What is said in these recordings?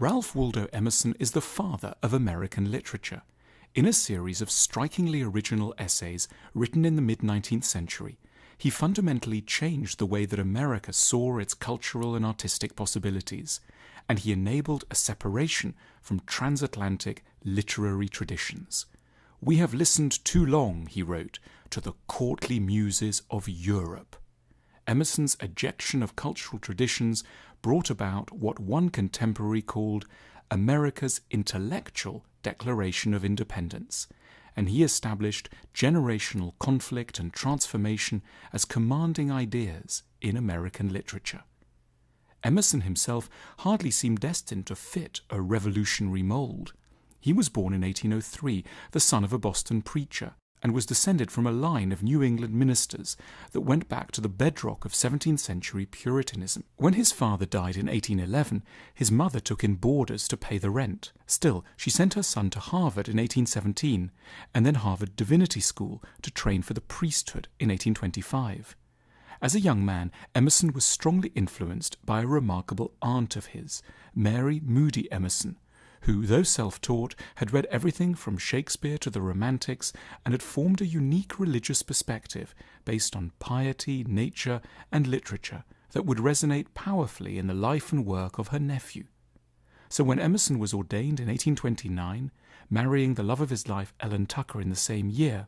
Ralph Waldo Emerson is the father of American literature. In a series of strikingly original essays written in the mid-19th century, he fundamentally changed the way that America saw its cultural and artistic possibilities, and he enabled a separation from transatlantic literary traditions. "We have listened too long," he wrote, "to the courtly muses of Europe." Emerson's ejection of cultural traditions brought about what one contemporary called America's intellectual declaration of independence, and he established generational conflict and transformation as commanding ideas in American literature. Emerson himself hardly seemed destined to fit a revolutionary mold. He was born in 1803, the son of a Boston preacher, and was descended from a line of New England ministers that went back to the bedrock of 17th century Puritanism. When his father died in 1811, his mother took in boarders to pay the rent. Still, she sent her son to Harvard in 1817, and then Harvard Divinity School to train for the priesthood in 1825. As a young man, Emerson was strongly influenced by a remarkable aunt of his, Mary Moody Emerson, who, though self-taught, had read everything from Shakespeare to the Romantics and had formed a unique religious perspective based on piety, nature, and literature that would resonate powerfully in the life and work of her nephew. So when Emerson was ordained in 1829, marrying the love of his life Ellen Tucker in the same year,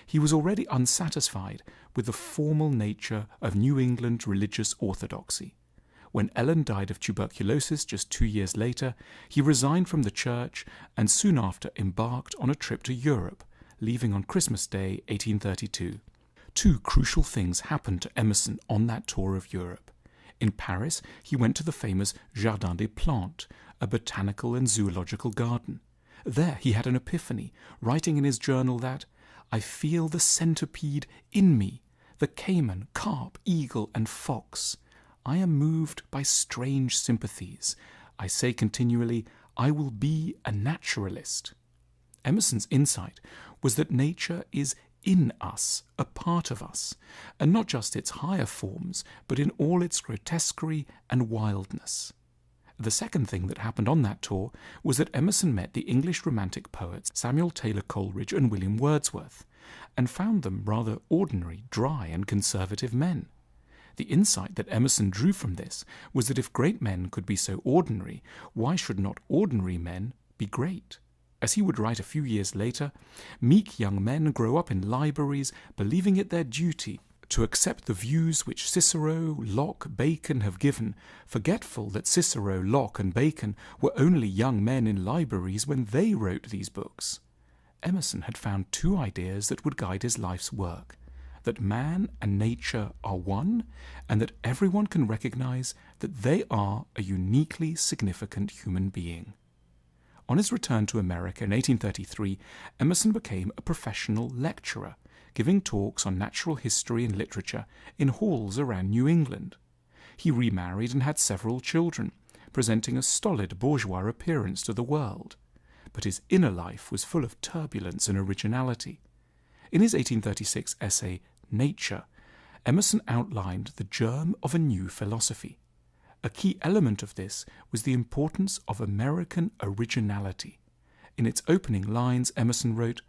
he was already unsatisfied with the formal nature of New England religious orthodoxy. When Ellen died of tuberculosis just 2 years later, he resigned from the church and soon after embarked on a trip to Europe, leaving on Christmas Day 1832. Two crucial things happened to Emerson on that tour of Europe. In Paris, he went to the famous Jardin des Plantes, a botanical and zoological garden. There he had an epiphany, writing in his journal that, "I feel the centipede in me, the cayman, carp, eagle, and fox. I am moved by strange sympathies. I say continually, I will be a naturalist." Emerson's insight was that nature is in us, a part of us, and not just its higher forms, but in all its grotesquerie and wildness. The second thing that happened on that tour was that Emerson met the English Romantic poets Samuel Taylor Coleridge and William Wordsworth, and found them rather ordinary, dry, and conservative men. The insight that Emerson drew from this was that if great men could be so ordinary, why should not ordinary men be great? As he would write a few years later, meek young men grow up in libraries, believing it their duty to accept the views which Cicero, Locke, Bacon have given, forgetful that Cicero, Locke, and Bacon were only young men in libraries when they wrote these books. Emerson had found two ideas that would guide his life's work: that man and nature are one, and that everyone can recognize that they are a uniquely significant human being. On his return to America in 1833, Emerson became a professional lecturer, giving talks on natural history and literature in halls around New England. He remarried and had several children, presenting a stolid bourgeois appearance to the world. But his inner life was full of turbulence and originality. In his 1836 essay, Nature, Emerson outlined the germ of a new philosophy. A key element of this was the importance of American originality. In its opening lines, Emerson wrote,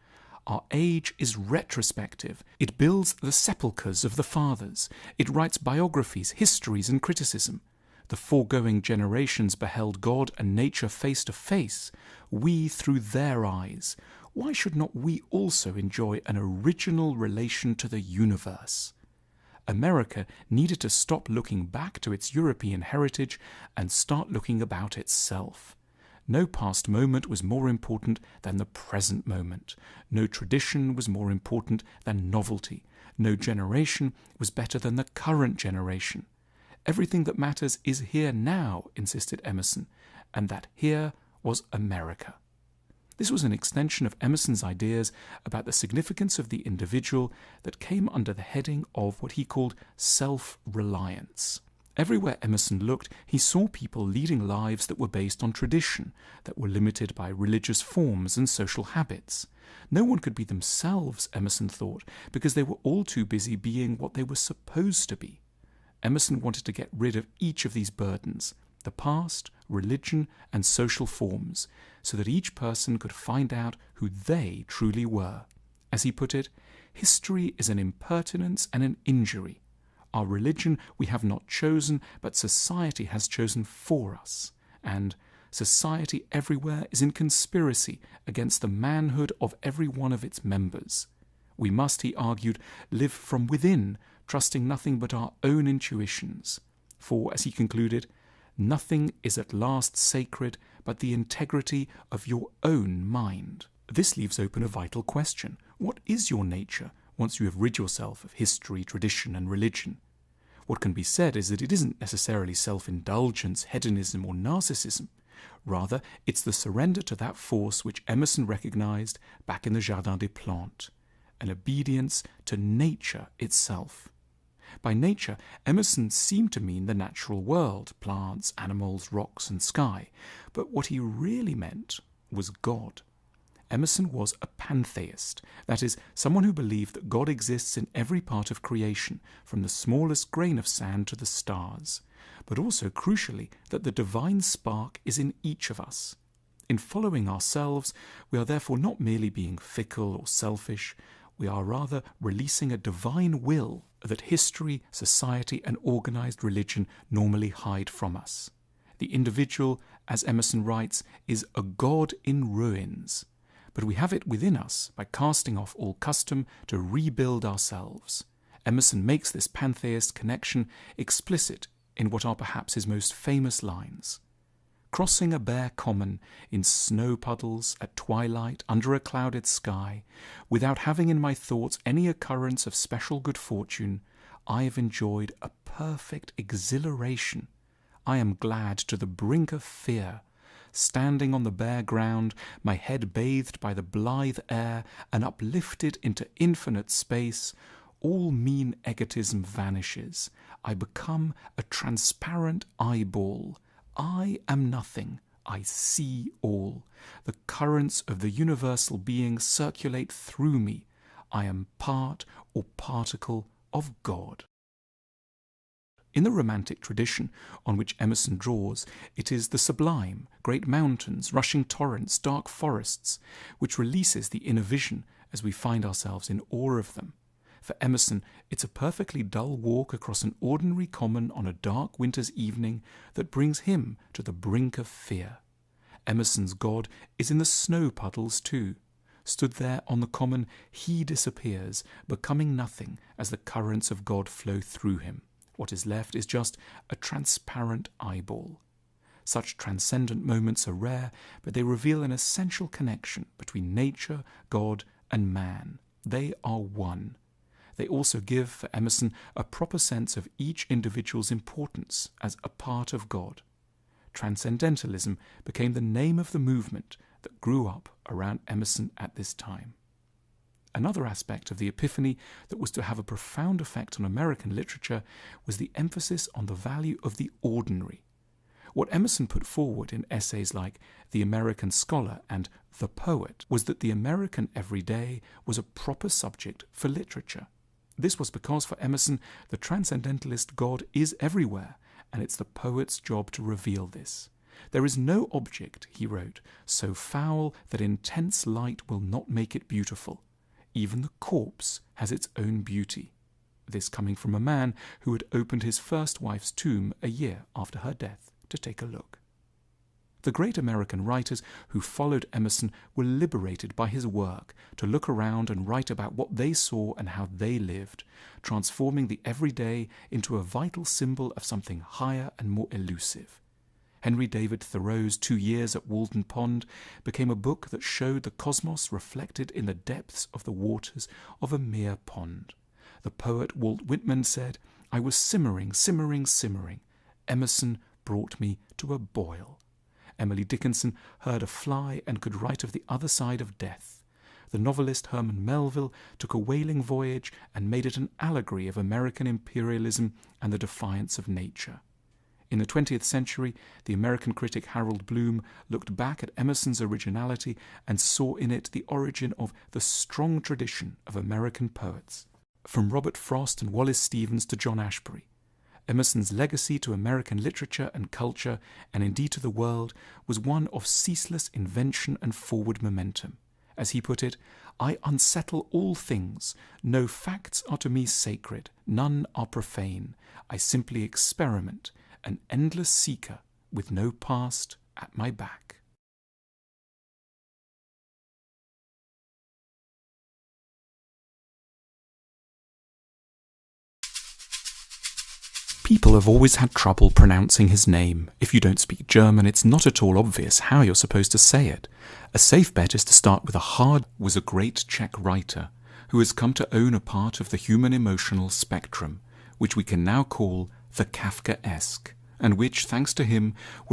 "Our age is retrospective. It builds the sepulchres of the fathers. It writes biographies, histories, and criticism. The foregoing generations beheld God and nature face to face, we through their eyes. Why should not we also enjoy an original relation to the universe?" America needed to stop looking back to its European heritage and start looking about itself. No past moment was more important than the present moment. No tradition was more important than novelty. No generation was better than the current generation. Everything that matters is here now, insisted Emerson, and that here was America. This was an extension of Emerson's ideas about the significance of the individual that came under the heading of what he called self-reliance. Everywhere Emerson looked, he saw people leading lives that were based on tradition, that were limited by religious forms and social habits. No one could be themselves, Emerson thought, because they were all too busy being what they were supposed to be. Emerson wanted to get rid of each of these burdens: the past, religion, and social forms, so that each person could find out who they truly were. As he put it, history is an impertinence and an injury. Our religion we have not chosen, but society has chosen for us. And society everywhere is in conspiracy against the manhood of every one of its members. We must, he argued, live from within, trusting nothing but our own intuitions. For, as he concluded, nothing is at last sacred but the integrity of your own mind. This leaves open a vital question. What is your nature once you have rid yourself of history, tradition, and religion? What can be said is that it isn't necessarily self-indulgence, hedonism, or narcissism. Rather, it's the surrender to that force which Emerson recognized back in the Jardin des Plantes, an obedience to nature itself. By nature, Emerson seemed to mean the natural world, plants, animals, rocks, and sky, but what he really meant was God. Emerson was a pantheist, that is, someone who believed that God exists in every part of creation, from the smallest grain of sand to the stars, but also, crucially, that the divine spark is in each of us. In following ourselves, we are therefore not merely being fickle or selfish, we are rather releasing a divine will that history, society, and organized religion normally hide from us. The individual, as Emerson writes, is a god in ruins, but we have it within us by casting off all custom to rebuild ourselves. Emerson makes this pantheist connection explicit in what are perhaps his most famous lines. Crossing a bare common in snow puddles at twilight under a clouded sky, without having in my thoughts any occurrence of special good fortune, I have enjoyed a perfect exhilaration. I am glad to the brink of fear, standing on the bare ground, my head bathed by the blithe air and uplifted into infinite space. All mean egotism vanishes. I become a transparent eyeball. I am nothing. I see all. The currents of the universal being circulate through me. I am part or particle of God. In the Romantic tradition on which Emerson draws, it is the sublime, great mountains, rushing torrents, dark forests, which releases the inner vision as we find ourselves in awe of them. For Emerson, it's a perfectly dull walk across an ordinary common on a dark winter's evening that brings him to the brink of fear. Emerson's God is in the snow puddles too. Stood there on the common, he disappears, becoming nothing as the currents of God flow through him. What is left is just a transparent eyeball. Such transcendent moments are rare, but they reveal an essential connection between nature, God, and man. They are one. They also give, for Emerson, a proper sense of each individual's importance as a part of God. Transcendentalism became the name of the movement that grew up around Emerson at this time. Another aspect of the Epiphany that was to have a profound effect on American literature was the emphasis on the value of the ordinary. What Emerson put forward in essays like The American Scholar and The Poet was that the American everyday was a proper subject for literature. This was because for Emerson, the transcendentalist God is everywhere, and it's the poet's job to reveal this. There is no object, he wrote, so foul that intense light will not make it beautiful. Even the corpse has its own beauty. This coming from a man who had opened his first wife's tomb a year after her death to take a look. The great American writers who followed Emerson were liberated by his work to look around and write about what they saw and how they lived, transforming the everyday into a vital symbol of something higher and more elusive. Henry David Thoreau's 2 Years at Walden Pond became a book that showed the cosmos reflected in the depths of the waters of a mere pond. The poet Walt Whitman said, "I was simmering, simmering, simmering. Emerson brought me to a boil." Emily Dickinson heard a fly and could write of the other side of death. The novelist Herman Melville took a whaling voyage and made it an allegory of American imperialism and the defiance of nature. In the 20th century, the American critic Harold Bloom looked back at Emerson's originality and saw in it the origin of the strong tradition of American poets. From Robert Frost and Wallace Stevens to John Ashbery, Emerson's legacy to American literature and culture, and indeed to the world, was one of ceaseless invention and forward momentum. As he put it, "I unsettle all things. No facts are to me sacred, none are profane. I simply experiment, an endless seeker with no past at my back." People have always had trouble pronouncing his name. If you don't speak German, it's not at all obvious how you're supposed to say it. A safe bet is to start with a hard. Was a great Czech writer who has come to own a part of the human emotional spectrum, which we can now call the Kafkaesque, and which, thanks to him, were